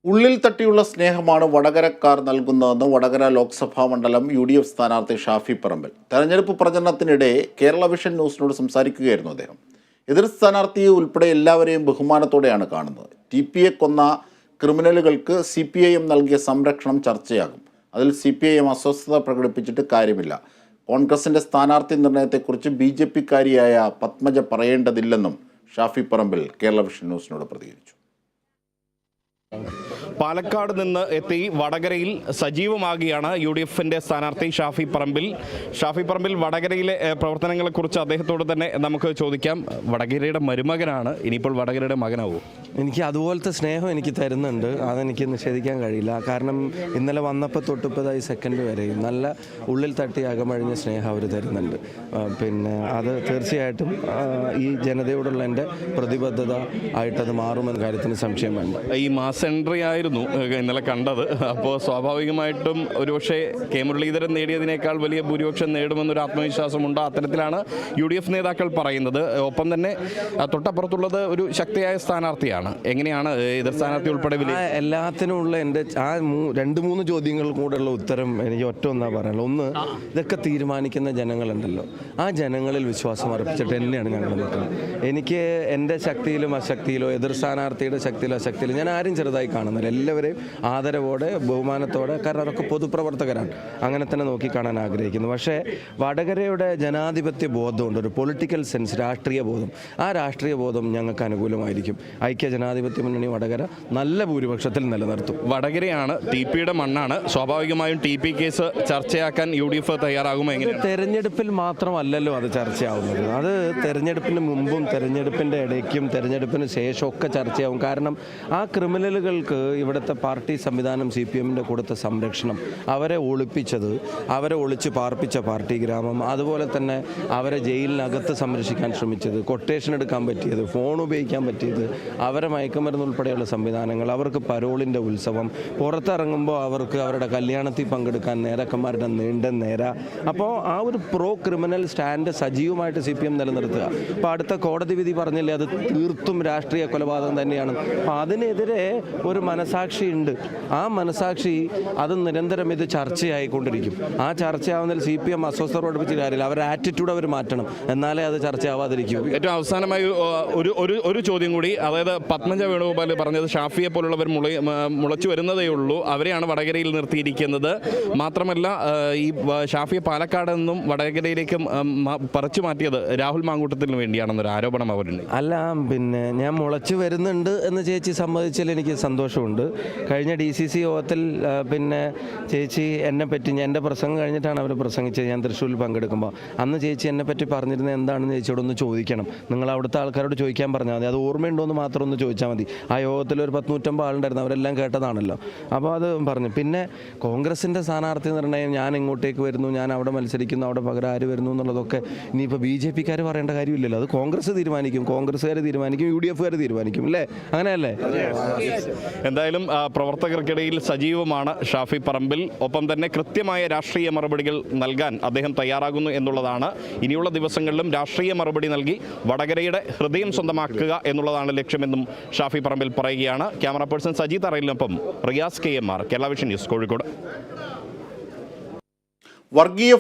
ഉള്ളിൽ തട്ടിയുള്ള സ്നേഹമാണ് വടകരക്കാർ നൽകുന്നതെന്ന് വടകര ലോക്സഭാ മണ്ഡലം UDF സ്ഥാനാർത്ഥി ഷാഫി പറമ്പിൽ തെരഞ്ഞെടുപ്പ് പ്രചരണത്തിനിടെ കേരള വിഷൻ ന്യൂസിനോട് സംസാരിക്കുകയായിരുന്നു അദ്ദേഹം. എതിർ സ്ഥാനാർത്ഥിയെ ഉൾപ്പെടെ എല്ലാവരെയും ബഹുമാനത്തോടെയാണ് കാണുന്നത്. TPയെ കൊന്ന ക്രിമിനലുകൾക്ക് CPIM നൽകിയ സംരക്ഷണം ചർച്ചയാകും. അതിൽ CPIM അസ്വസ്ഥത പ്രകടിപ്പിച്ചിട്ട് കാര്യമില്ല. കോൺഗ്രസിൻ്റെ സ്ഥാനാർത്ഥി നിർണയത്തെക്കുറിച്ച് BJP-കാരിയായ പത്മജ പറയേണ്ടതില്ലെന്നും ഷാഫി പറമ്പിൽ കേരള വിഷൻ ന്യൂസിനോട് പ്രതികരിച്ചു. പാലക്കാട് നിന്ന് എത്തി വടകരയിൽ സജീവമാകുകയാണ് UDFിൻ്റെ സ്ഥാനാർത്ഥി ഷാഫി പറമ്പിൽ. വടകരയിലെ പ്രവർത്തനങ്ങളെക്കുറിച്ച് അദ്ദേഹത്തോട് തന്നെ നമുക്ക് ചോദിക്കാം. വടകരയുടെ മരുമകനാണ്, ഇനിയിപ്പോൾ വടകരയുടെ മകനാവും. എനിക്ക് അതുപോലത്തെ സ്നേഹം എനിക്ക് തരുന്നുണ്ട്, അതെനിക്ക് നിഷേധിക്കാൻ കഴിയില്ല. കാരണം ഇന്നലെ വന്നപ്പോൾ തൊട്ടിപ്പതായി സെക്കൻഡ് വരെയും നല്ല ഉള്ളിൽ തട്ടി അകമഴിഞ്ഞ സ്നേഹം അവർ തരുന്നുണ്ട്. പിന്നെ അത് തീർച്ചയായിട്ടും ഈ ജനതയോടുള്ള എൻ്റെ പ്രതിബദ്ധത ആയിട്ടത് മാറുമെന്ന കാര്യത്തിന് സംശയം വേണ്ട. ഈ മാസ് എൻട്രി ആയിരുന്നു ഇന്നലെ കണ്ടത്. അപ്പോൾ സ്വാഭാവികമായിട്ടും ഒരുപക്ഷെ കെ മുരളീധരൻ നേടിയതിനേക്കാൾ വലിയ ഭൂരിപക്ഷം നേടുമെന്നൊരു ആത്മവിശ്വാസമുണ്ട്. അത്തരത്തിലാണ് UDF നേതാക്കൾ പറയുന്നത്. ഒപ്പം തന്നെ തൊട്ടപ്പുറത്തുള്ളത് ഒരു ശക്തിയായ സ്ഥാനാർത്ഥിയാണ്. എങ്ങനെയാണ് എതിർ സ്ഥാനാർത്ഥി ഉൾപ്പെടെ എല്ലാത്തിനും ഉള്ള എൻ്റെ ആ 2-3 ചോദ്യങ്ങൾ കൂടെയുള്ള ഉത്തരം എനിക്ക് ഒറ്റ ഒന്നാ പറയാനുള്ളത്. ഒന്ന്, ഇതൊക്കെ തീരുമാനിക്കുന്ന ജനങ്ങളുണ്ടല്ലോ, ആ ജനങ്ങളിൽ വിശ്വാസം അർപ്പിച്ചിട്ട് തന്നെയാണ് ഞങ്ങൾ നിൽക്കുന്നത്. എനിക്ക് എൻ്റെ ശക്തിയിലും അശക്തിയിലോ എതിർ സ്ഥാനാർത്ഥിയുടെ ശക്തിയിലോ അശക്തിയിലും ഞാൻ ആരും ചെറുതായി കാണുന്നില്ല. എല്ലാവരെയും ആദരവോടെ ബഹുമാനത്തോടെ, കാരണം അതൊക്കെ പൊതുപ്രവർത്തകരാണ്, അങ്ങനെ തന്നെ നോക്കിക്കാണാൻ ആഗ്രഹിക്കുന്നു. പക്ഷേ വടകരയുടെ ജനാധിപത്യ ബോധമുണ്ട്, ഒരു പൊളിറ്റിക്കൽ സെൻസ്, രാഷ്ട്രീയ ബോധം. ആ രാഷ്ട്രീയ ബോധം ഞങ്ങൾക്ക് അനുകൂലമായിരിക്കും. ഐക്യ ജനാധിപത്യ മുന്നണി വടകര നല്ല ഭൂരിപക്ഷത്തിൽ നിലനിർത്തും. വടകരയാണ്, TPയുടെ മണ്ണാണ്. സ്വാഭാവികമായും TP കേസ് ചർച്ചയാക്കാൻ UDF തയ്യാറാകുമോ? എങ്ങനെ? തെരഞ്ഞെടുപ്പിൽ മാത്രമല്ലല്ലോ അത് ചർച്ചയാവുന്നത്, അത് തെരഞ്ഞെടുപ്പിന് മുമ്പും തെരഞ്ഞെടുപ്പിൻ്റെ ഇടയ്ക്കും തെരഞ്ഞെടുപ്പിന് ശേഷമൊക്കെ ചർച്ചയാവും. കാരണം ആ ക്രിമിനലുകൾക്ക് ഇവിടുത്തെ പാർട്ടി സംവിധാനം CPMൻ്റെ കൊടുത്ത സംരക്ഷണം, അവരെ ഒളിപ്പിച്ചത്, അവരെ ഒളിച്ച് പാർപ്പിച്ച പാർട്ടി ഗ്രാമം, അതുപോലെ തന്നെ അവരെ ജയിലിനകത്ത് സംരക്ഷിക്കാൻ ശ്രമിച്ചത്, കൊട്ടേഷൻ എടുക്കാൻ പറ്റിയത്, ഫോൺ ഉപയോഗിക്കാൻ പറ്റിയത്, അവരെ മയക്കുമരുന്ന് ഉൾപ്പെടെയുള്ള സംവിധാനങ്ങൾ, അവർക്ക് പരോളിൻ്റെ ഉത്സവം, പുറത്തിറങ്ങുമ്പോൾ അവർക്ക് അവരുടെ കല്യാണത്തിൽ പങ്കെടുക്കാൻ നേതാക്കന്മാരുടെ നീണ്ട നേര. അപ്പോൾ ആ ഒരു പ്രോ ക്രിമിനൽ സ്റ്റാൻഡ് സജീവമായിട്ട് CPM നിലനിർത്തുക. അപ്പോൾ അടുത്ത കോടതി വിധി പറഞ്ഞില്ലേ, അത് തീർത്തും രാഷ്ട്രീയ കൊലപാതകം തന്നെയാണ്. അപ്പോൾ അതിനെതിരെ ഒരു മനസാക്ഷി ഉണ്ട്. ആ മനസാക്ഷി അത് നിരന്തരം ഇത് ചർച്ചയായിക്കൊണ്ടിരിക്കും. ആ ചർച്ചയാവുന്നതിൽ CPM അസ്വസ്ഥത പ്രകടിപ്പിച്ച കാര്യമില്ല. അവരുടെ ആറ്റിറ്റ്യൂഡ് അവർ മാറ്റണം, എന്നാലേ അത് ചർച്ചയാവാതിരിക്കും. ഏറ്റവും അവസാനമായി ഒരു ചോദ്യം കൂടി. അതായത് പത്മജ വേണുഗോപാൽ പറഞ്ഞത് ഷാഫിയെ പോലുള്ളവർ മുളച്ചു വരുന്നതേ ഉള്ളൂ, അവരെയാണ് വടകരയിൽ നിർത്തിയിരിക്കുന്നത്. മാത്രമല്ല ഈ ഷാഫിയെ പാലക്കാട് നിന്നും വടകരയിലേക്ക് പറിച്ചു മാറ്റിയത് രാഹുൽ മാങ്കൂട്ടത്തിന് വേണ്ടിയാണെന്നൊരു ആരോപണം അവരുണ്ട്. അല്ല, പിന്നെ ഞാൻ മുളച്ചു വരുന്നുണ്ട് എന്ന് ചേച്ചി സമ്മതിച്ചാൽ എനിക്ക് സന്തോഷമുണ്ട്. കഴിഞ്ഞ DCC യോഗത്തിൽ പിന്നെ ചേച്ചി എന്നെപ്പറ്റി, എൻ്റെ പ്രസംഗം കഴിഞ്ഞിട്ടാണ് അവർ പ്രസംഗിച്ചത്, ഞാൻ തൃശ്ശൂരിൽ പങ്കെടുക്കുമ്പോൾ. അന്ന് ചേച്ചി എന്നെപ്പറ്റി പറഞ്ഞിരുന്നത് എന്താണെന്ന് ചേച്ചിയോടൊന്ന് ചോദിക്കണം, നിങ്ങൾ അവിടുത്തെ ആൾക്കാരോട് ചോദിക്കാൻ പറഞ്ഞാൽ മതി, അത് ഓർമ്മയുണ്ടോയെന്ന് മാത്രം ഒന്ന് ചോദിച്ചാൽ മതി. ആ യോഗത്തിൽ ഒരു 100-150 ആളുണ്ടായിരുന്നു, അവരെല്ലാം കേട്ടതാണല്ലോ. അപ്പോൾ അത് പറഞ്ഞു. പിന്നെ കോൺഗ്രസിൻ്റെ സ്ഥാനാർത്ഥി നിർണയം, ഞാൻ ഇങ്ങോട്ടേക്ക് വരുന്നു, ഞാൻ അവിടെ മത്സരിക്കുന്നു, അവിടെ പകരം ആര് വരുന്നു എന്നുള്ളതൊക്കെ ഇനിയിപ്പോൾ BJP-ക്കാർ പറയേണ്ട കാര്യമില്ലല്ലോ, അത് കോൺഗ്രസ് തീരുമാനിക്കും, കോൺഗ്രസ്സുകാർ തീരുമാനിക്കും, UDF-കാർ തീരുമാനിക്കും, അല്ലേ? അങ്ങനെയല്ലേ? എന്തായാലും പ്രവർത്തകർക്കിടയിൽ സജീവമാണ് ഷാഫി പറമ്പിൽ. ഒപ്പം തന്നെ കൃത്യമായ രാഷ്ട്രീയ മറുപടികൾ നൽകാൻ അദ്ദേഹം തയ്യാറാകുന്നു എന്നുള്ളതാണ്. ഇനിയുള്ള ദിവസങ്ങളിലും രാഷ്ട്രീയ മറുപടി നൽകി വടകരയുടെ ഹൃദയം സ്വന്തമാക്കുക എന്നുള്ളതാണ് ലക്ഷ്യമെന്നും ഷാഫി പറമ്പിൽ പറയുകയാണ്. ക്യാമറ പേഴ്സൺ സജി തറയിലിനൊപ്പം Riyas KMR, Kerala vision news, Kozhikode. വർഗീയ